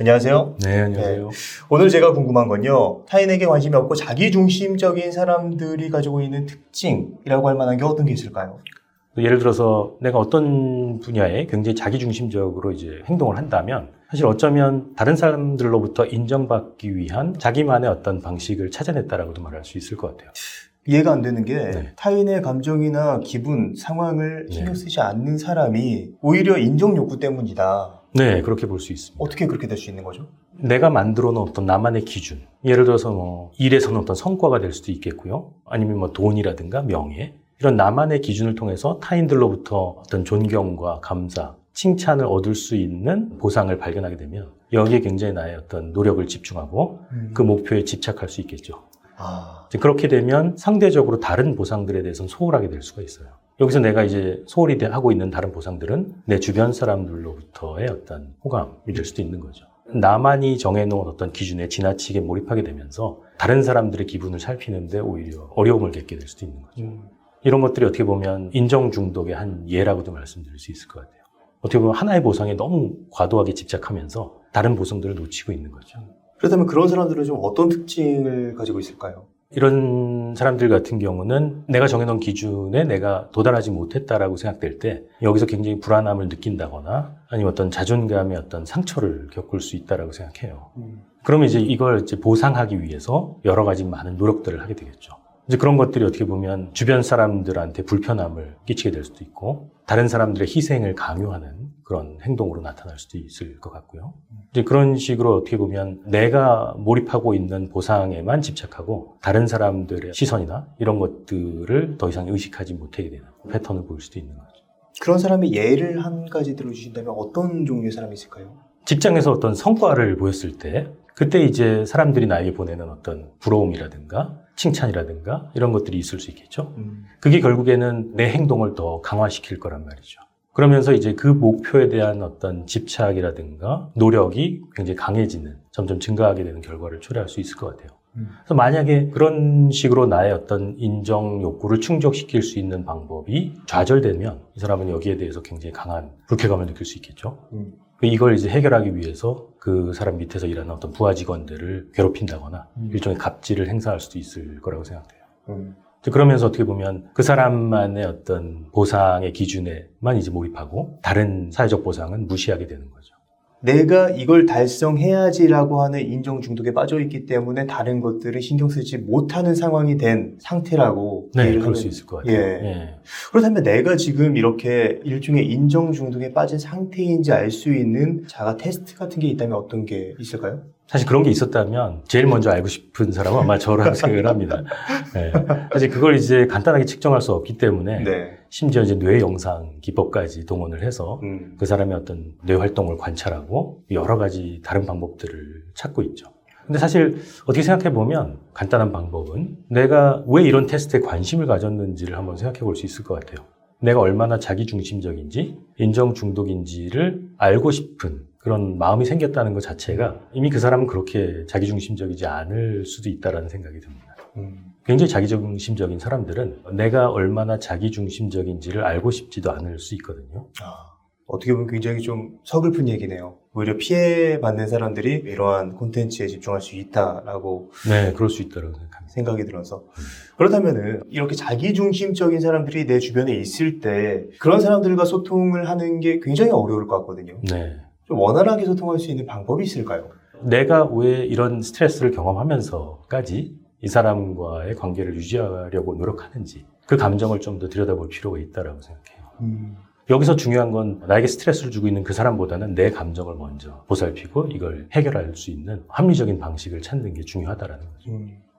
안녕하세요. 네, 안녕하세요. 오늘 제가 궁금한 건요. 타인에게 관심이 없고 자기중심적인 사람들이 가지고 있는 특징이라고 할 만한 게 어떤 게 있을까요? 예를 들어서 내가 어떤 분야에 굉장히 자기중심적으로 이제 행동을 한다면 사실 어쩌면 다른 사람들로부터 인정받기 위한 자기만의 어떤 방식을 찾아냈다라고도 말할 수 있을 것 같아요. 이해가 안 되는 게 네. 타인의 감정이나 기분, 상황을 네. 신경 쓰지 않는 사람이 오히려 인정 욕구 때문이다. 네, 그렇게 볼 수 있습니다. 어떻게 그렇게 될 수 있는 거죠? 내가 만들어 놓은 어떤 나만의 기준. 예를 들어서 일에서는 어떤 성과가 될 수도 있겠고요. 아니면 돈이라든가 명예. 이런 나만의 기준을 통해서 타인들로부터 어떤 존경과 감사, 칭찬을 얻을 수 있는 보상을 발견하게 되면 여기에 굉장히 나의 어떤 노력을 집중하고 그 목표에 집착할 수 있겠죠. 이제 그렇게 되면 상대적으로 다른 보상들에 대해서는 소홀하게 될 수가 있어요. 여기서 내가 이제 소홀히 하고 있는 다른 보상들은 내 주변 사람들로부터의 어떤 호감이 될 수도 있는 거죠. 나만이 정해놓은 어떤 기준에 지나치게 몰입하게 되면서 다른 사람들의 기분을 살피는데 오히려 어려움을 겪게 될 수도 있는 거죠. 이런 것들이 어떻게 보면 인정 중독의 한 예라고도 말씀드릴 수 있을 것 같아요. 어떻게 보면 하나의 보상에 너무 과도하게 집착하면서 다른 보상들을 놓치고 있는 거죠. 그렇다면 그런 사람들은 좀 어떤 특징을 가지고 있을까요? 이런 사람들 같은 경우는 내가 정해놓은 기준에 내가 도달하지 못했다라고 생각될 때 여기서 굉장히 불안함을 느낀다거나 아니면 어떤 자존감의 어떤 상처를 겪을 수 있다라고 생각해요. 그러면 이제 이걸 이제 보상하기 위해서 여러 가지 많은 노력들을 하게 되겠죠. 이제 그런 것들이 어떻게 보면 주변 사람들한테 불편함을 끼치게 될 수도 있고 다른 사람들의 희생을 강요하는 그런 행동으로 나타날 수도 있을 것 같고요. 이제 그런 식으로 어떻게 보면 내가 몰입하고 있는 보상에만 집착하고 다른 사람들의 시선이나 이런 것들을 더 이상 의식하지 못하게 되는 패턴을 보일 수도 있는 거죠. 그런 사람의 예를 한 가지 들어주신다면 어떤 종류의 사람이 있을까요? 직장에서 어떤 성과를 보였을 때 그때 이제 사람들이 나에게 보내는 어떤 부러움이라든가 칭찬이라든가 이런 것들이 있을 수 있겠죠. 그게 결국에는 내 행동을 더 강화시킬 거란 말이죠. 그러면서 이제 그 목표에 대한 어떤 집착이라든가 노력이 굉장히 강해지는, 점점 증가하게 되는 결과를 초래할 수 있을 것 같아요. 그래서 만약에 그런 식으로 나의 어떤 인정 욕구를 충족시킬 수 있는 방법이 좌절되면 이 사람은 여기에 대해서 굉장히 강한 불쾌감을 느낄 수 있겠죠. 이걸 이제 해결하기 위해서 그 사람 밑에서 일하는 어떤 부하 직원들을 괴롭힌다거나 일종의 갑질을 행사할 수도 있을 거라고 생각돼요. 그러면서 어떻게 보면 그 사람만의 어떤 보상의 기준에만 이제 몰입하고 다른 사회적 보상은 무시하게 되는 거죠. 내가 이걸 달성해야지라고 하는 인정 중독에 빠져있기 때문에 다른 것들을 신경 쓰지 못하는 상황이 된 상태라고 네, 그럴 수 있을 것 같아요. 예. 그렇다면 내가 지금 이렇게 일종의 인정 중독에 빠진 상태인지 알 수 있는 자가 테스트 같은 게 있다면 어떤 게 있을까요? 사실 그런 게 있었다면 제일 먼저 알고 싶은 사람은 아마 저라고 생각을 합니다. 네. 사실 그걸 이제 간단하게 측정할 수 없기 때문에 심지어 이제 뇌 영상 기법까지 동원을 해서 그 사람의 어떤 뇌 활동을 관찰하고 여러 가지 다른 방법들을 찾고 있죠. 근데 사실 어떻게 생각해 보면 간단한 방법은 내가 왜 이런 테스트에 관심을 가졌는지를 한번 생각해 볼 수 있을 것 같아요. 내가 얼마나 자기중심적인지 인정 중독인지를 알고 싶은 그런 마음이 생겼다는 것 자체가 이미 그 사람은 그렇게 자기중심적이지 않을 수도 있다는 생각이 듭니다. 굉장히 자기중심적인 사람들은 내가 얼마나 자기중심적인지를 알고 싶지도 않을 수 있거든요. 어떻게 보면 굉장히 좀 서글픈 얘기네요. 오히려 피해받는 사람들이 이러한 콘텐츠에 집중할 수 있다라고 네, 그럴 수 있다고 생각합니다. 생각이 들어서 그렇다면은 이렇게 자기중심적인 사람들이 내 주변에 있을 때 그런 사람들과 소통을 하는 게 굉장히 어려울 것 같거든요. 네. 좀 원활하게 소통할 수 있는 방법이 있을까요? 내가 왜 이런 스트레스를 경험하면서까지 이 사람과의 관계를 유지하려고 노력하는지 그 감정을 좀 더 들여다볼 필요가 있다고 생각해요. 여기서 중요한 건 나에게 스트레스를 주고 있는 그 사람보다는 내 감정을 먼저 보살피고 이걸 해결할 수 있는 합리적인 방식을 찾는 게 중요하다는 거죠.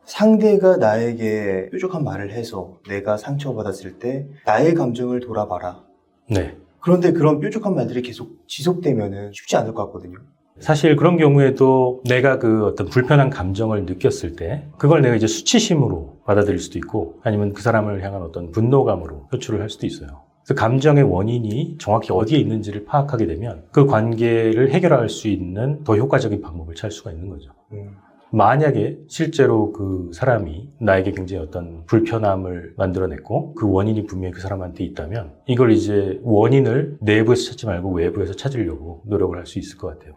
상대가 나에게 뾰족한 말을 해서 내가 상처받았을 때 나의 감정을 돌아봐라. 네. 그런데 그런 뾰족한 말들이 계속 지속되면은 쉽지 않을 것 같거든요. 사실 그런 경우에도 내가 그 어떤 불편한 감정을 느꼈을 때 그걸 내가 이제 수치심으로 받아들일 수도 있고 아니면 그 사람을 향한 어떤 분노감으로 표출을 할 수도 있어요. 그래서 감정의 원인이 정확히 어디에 있는지를 파악하게 되면 그 관계를 해결할 수 있는 더 효과적인 방법을 찾을 수가 있는 거죠. 만약에 실제로 그 사람이 나에게 굉장히 어떤 불편함을 만들어냈고 그 원인이 분명히 그 사람한테 있다면 이걸 이제 원인을 내부에서 찾지 말고 외부에서 찾으려고 노력을 할 수 있을 것 같아요.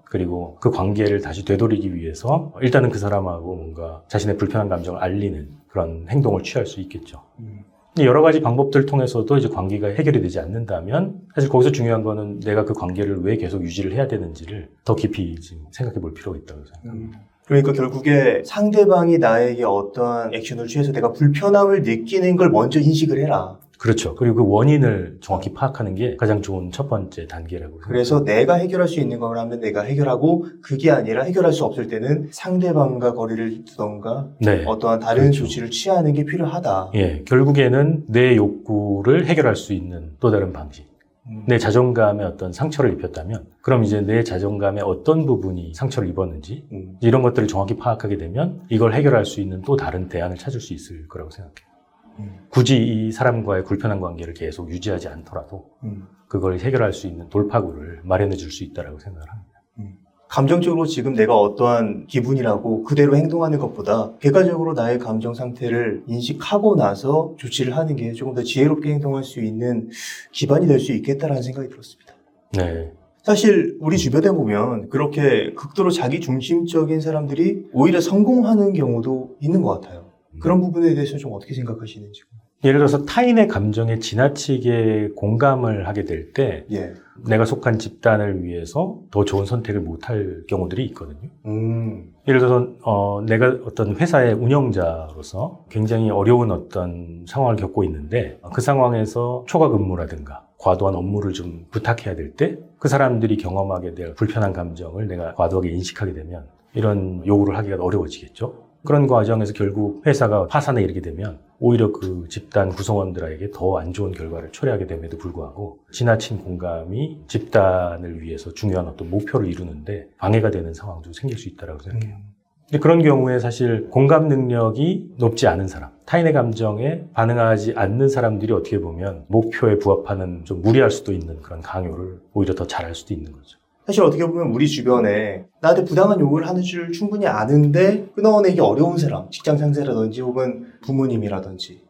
그리고 그 관계를 다시 되돌리기 위해서 일단은 그 사람하고 뭔가 자신의 불편한 감정을 알리는 그런 행동을 취할 수 있겠죠. 여러 가지 방법들 통해서도 이제 관계가 해결이 되지 않는다면 사실 거기서 중요한 거는 내가 그 관계를 왜 계속 유지를 해야 되는지를 더 깊이 지금 생각해 볼 필요가 있다고 생각합니다. 그러니까 결국에 상대방이 나에게 어떠한 액션을 취해서 내가 불편함을 느끼는 걸 먼저 인식을 해라. 그렇죠. 그리고 그 원인을 정확히 파악하는 게 가장 좋은 첫 번째 단계라고 생각합니다. 그래서 내가 해결할 수 있는 거라면 내가 해결하고 그게 아니라 해결할 수 없을 때는 상대방과 거리를 두던가 네. 어떠한 다른 그렇죠. 조치를 취하는 게 필요하다. 예, 결국에는 내 욕구를 해결할 수 있는 또 다른 방식. 내 자존감에 어떤 상처를 입혔다면 그럼 이제 내 자존감의 어떤 부분이 상처를 입었는지 이런 것들을 정확히 파악하게 되면 이걸 해결할 수 있는 또 다른 대안을 찾을 수 있을 거라고 생각해요. 굳이 이 사람과의 불편한 관계를 계속 유지하지 않더라도 그걸 해결할 수 있는 돌파구를 마련해 줄 수 있다고 생각을 합니다. 감정적으로 지금 내가 어떠한 기분이라고 그대로 행동하는 것보다 객관적으로 나의 감정 상태를 인식하고 나서 조치를 하는 게 조금 더 지혜롭게 행동할 수 있는 기반이 될 수 있겠다라는 생각이 들었습니다. 네. 사실 우리 주변에 보면 그렇게 극도로 자기 중심적인 사람들이 오히려 성공하는 경우도 있는 것 같아요. 그런 부분에 대해서 좀 어떻게 생각하시는지. 예를 들어서 타인의 감정에 지나치게 공감을 하게 될 때 예. 내가 속한 집단을 위해서 더 좋은 선택을 못할 경우들이 있거든요. 예를 들어서 내가 어떤 회사의 운영자로서 굉장히 어려운 어떤 상황을 겪고 있는데 그 상황에서 초과 근무라든가 과도한 업무를 좀 부탁해야 될 때 그 사람들이 경험하게 될 불편한 감정을 내가 과도하게 인식하게 되면 이런 요구를 하기가 어려워지겠죠. 그런 과정에서 결국 회사가 파산에 이르게 되면 오히려 그 집단 구성원들에게 더 안 좋은 결과를 초래하게 됨에도 불구하고 지나친 공감이 집단을 위해서 중요한 어떤 목표를 이루는데 방해가 되는 상황도 생길 수 있다고 생각해요. 근데 그런 경우에 사실 공감 능력이 높지 않은 사람, 타인의 감정에 반응하지 않는 사람들이 어떻게 보면 목표에 부합하는 좀 무리할 수도 있는 그런 강요를 오히려 더 잘할 수도 있는 거죠. 사실 어떻게 보면 우리 주변에 나한테 부당한 요구를 하는 줄 충분히 아는데 끊어내기 어려운 사람, 직장 상사라든지 혹은 부모님이라든지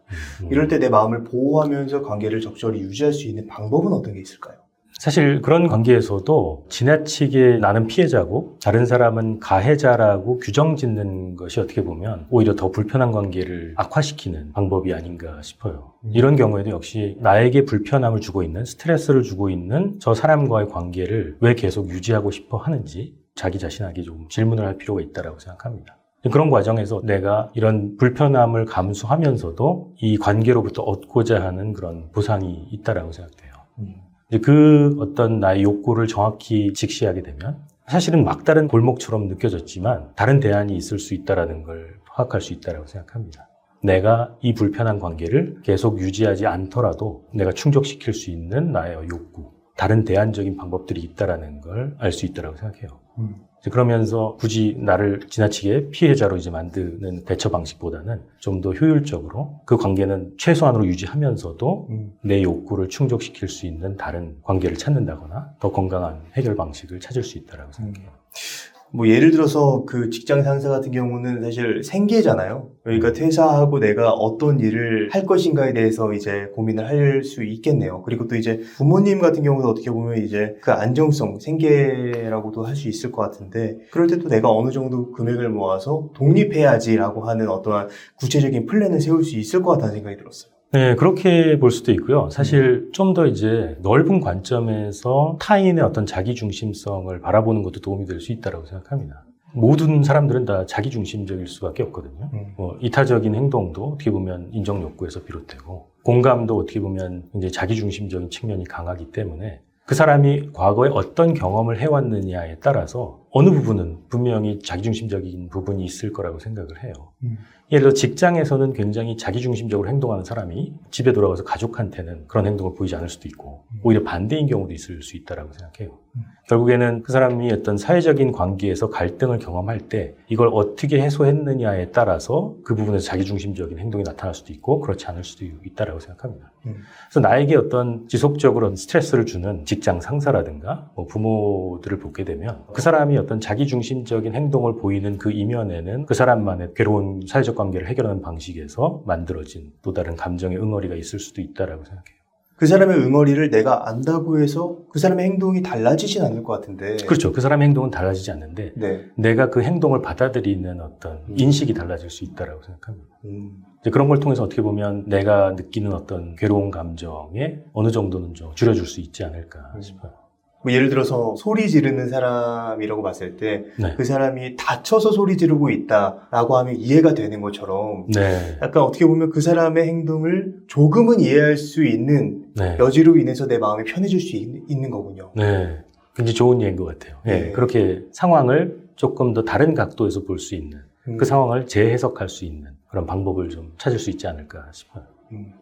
이럴 때 내 마음을 보호하면서 관계를 적절히 유지할 수 있는 방법은 어떤 게 있을까요? 사실 그런 관계에서도 지나치게 나는 피해자고 다른 사람은 가해자라고 규정 짓는 것이 어떻게 보면 오히려 더 불편한 관계를 악화시키는 방법이 아닌가 싶어요. 이런 경우에도 역시 나에게 불편함을 주고 있는 스트레스를 주고 있는 저 사람과의 관계를 왜 계속 유지하고 싶어 하는지 자기 자신에게 좀 질문을 할 필요가 있다고 생각합니다. 그런 과정에서 내가 이런 불편함을 감수하면서도 이 관계로부터 얻고자 하는 그런 보상이 있다고 생각돼요. 그 어떤 나의 욕구를 정확히 직시하게 되면 사실은 막다른 골목처럼 느껴졌지만 다른 대안이 있을 수 있다는 걸 파악할 수 있다고 생각합니다. 내가 이 불편한 관계를 계속 유지하지 않더라도 내가 충족시킬 수 있는 나의 욕구, 다른 대안적인 방법들이 있다는 걸 알 수 있다고 생각해요. 그러면서 굳이 나를 지나치게 피해자로 이제 만드는 대처 방식보다는 좀 더 효율적으로 그 관계는 최소한으로 유지하면서도 내 욕구를 충족시킬 수 있는 다른 관계를 찾는다거나 더 건강한 해결 방식을 찾을 수 있다고 생각해요. 뭐 예를 들어서 그 직장 상사 같은 경우는 사실 생계잖아요. 그러니까 퇴사하고 내가 어떤 일을 할 것인가에 대해서 이제 고민을 할 수 있겠네요. 그리고 또 이제 부모님 같은 경우도 어떻게 보면 이제 그 안정성, 생계라고도 할 수 있을 것 같은데 그럴 때 또 내가 어느 정도 금액을 모아서 독립해야지라고 하는 어떠한 구체적인 플랜을 세울 수 있을 것 같다는 생각이 들었어요. 네, 그렇게 볼 수도 있고요. 사실 좀 더 이제 넓은 관점에서 타인의 어떤 자기중심성을 바라보는 것도 도움이 될 수 있다고 생각합니다. 모든 사람들은 다 자기중심적일 수밖에 없거든요. 이타적인 행동도 어떻게 보면 인정욕구에서 비롯되고 공감도 어떻게 보면 이제 자기중심적인 측면이 강하기 때문에 그 사람이 과거에 어떤 경험을 해왔느냐에 따라서 어느 부분은 분명히 자기중심적인 부분이 있을 거라고 생각을 해요. 예를 들어 직장에서는 굉장히 자기중심적으로 행동하는 사람이 집에 돌아가서 가족한테는 그런 행동을 보이지 않을 수도 있고 오히려 반대인 경우도 있을 수 있다고 생각해요. 결국에는 그 사람이 어떤 사회적인 관계에서 갈등을 경험할 때 이걸 어떻게 해소했느냐에 따라서 그 부분에서 자기중심적인 행동이 나타날 수도 있고 그렇지 않을 수도 있다고 생각합니다. 그래서 나에게 어떤 지속적으로 스트레스를 주는 직장 상사라든가 부모들을 보게 되면 그 사람이 어떤 자기중심적인 행동을 보이는 그 이면에는 그 사람만의 괴로운 사회적 관계를 해결하는 방식에서 만들어진 또 다른 감정의 응어리가 있을 수도 있다고 생각해요. 그 사람의 응어리를 내가 안다고 해서 그 사람의 행동이 달라지진 않을 것 같은데. 그렇죠. 그 사람의 행동은 달라지지 않는데 네. 내가 그 행동을 받아들이는 어떤 인식이 달라질 수 있다라고 생각합니다. 이제 그런 걸 통해서 어떻게 보면 내가 느끼는 어떤 괴로운 감정에 어느 정도는 좀 줄여줄 수 있지 않을까 싶어요. 뭐 예를 들어서 소리 지르는 사람이라고 봤을 때 그 네. 사람이 다쳐서 소리 지르고 있다라고 하면 이해가 되는 것처럼 네. 약간 어떻게 보면 그 사람의 행동을 조금은 이해할 수 있는 네. 여지로 인해서 내 마음이 편해질 수 있는 거군요. 네. 굉장히 좋은 예인 것 같아요. 네. 네. 그렇게 상황을 조금 더 다른 각도에서 볼 수 있는 그 상황을 재해석할 수 있는 그런 방법을 좀 찾을 수 있지 않을까 싶어요.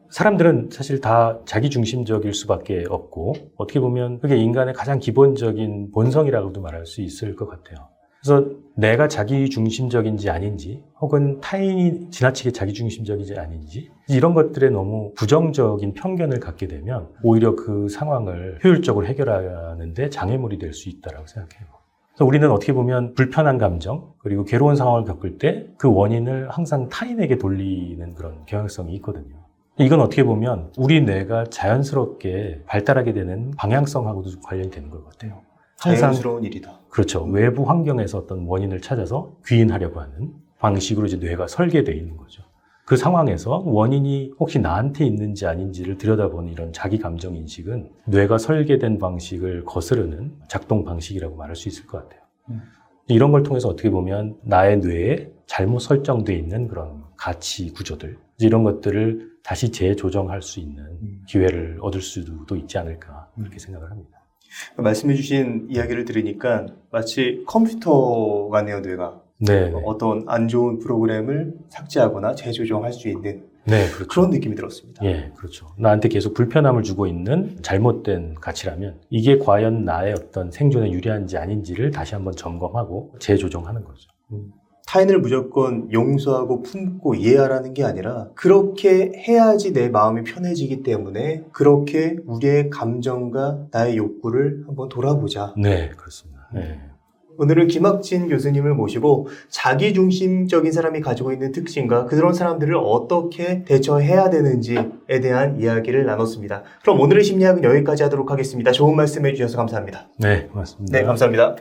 사람들은 사실 다 자기중심적일 수밖에 없고 어떻게 보면 그게 인간의 가장 기본적인 본성이라고도 말할 수 있을 것 같아요. 그래서 내가 자기중심적인지 아닌지 혹은 타인이 지나치게 자기중심적인지 아닌지 이런 것들에 너무 부정적인 편견을 갖게 되면 오히려 그 상황을 효율적으로 해결하는 데 장애물이 될 수 있다고 생각해요. 그래서 우리는 어떻게 보면 불편한 감정 그리고 괴로운 상황을 겪을 때 그 원인을 항상 타인에게 돌리는 그런 경향성이 있거든요. 이건 어떻게 보면 우리 뇌가 자연스럽게 발달하게 되는 방향성하고도 좀 관련이 되는 것 같아요. 항상 자연스러운 일이다. 그렇죠. 외부 환경에서 어떤 원인을 찾아서 귀인하려고 하는 방식으로 이제 뇌가 설계되어 있는 거죠. 그 상황에서 원인이 혹시 나한테 있는지 아닌지를 들여다보는 이런 자기 감정 인식은 뇌가 설계된 방식을 거스르는 작동 방식이라고 말할 수 있을 것 같아요. 이런 걸 통해서 어떻게 보면 나의 뇌에 잘못 설정되어 있는 그런 가치 구조들 이런 것들을 다시 재조정할 수 있는 기회를 얻을 수도 있지 않을까 그렇게 생각을 합니다. 말씀해주신 이야기를 들으니까 마치 컴퓨터 같네요, 뇌가. 네, 어떤 안 좋은 프로그램을 삭제하거나 재조정할 수 있는 네, 그렇죠. 그런 느낌이 들었습니다. 예, 그렇죠. 나한테 계속 불편함을 주고 있는 잘못된 가치라면 이게 과연 나의 어떤 생존에 유리한지 아닌지를 다시 한번 점검하고 재조정하는 거죠. 타인을 무조건 용서하고 품고 이해하라는 게 아니라 그렇게 해야지 내 마음이 편해지기 때문에 그렇게 우리의 감정과 나의 욕구를 한번 돌아보자. 네, 그렇습니다. 네. 오늘은 김학진 교수님을 모시고 자기중심적인 사람이 가지고 있는 특징과 그런 사람들을 어떻게 대처해야 되는지에 대한 이야기를 나눴습니다. 그럼 오늘의 심리학은 여기까지 하도록 하겠습니다. 좋은 말씀 해주셔서 감사합니다. 네, 고맙습니다. 네, 감사합니다.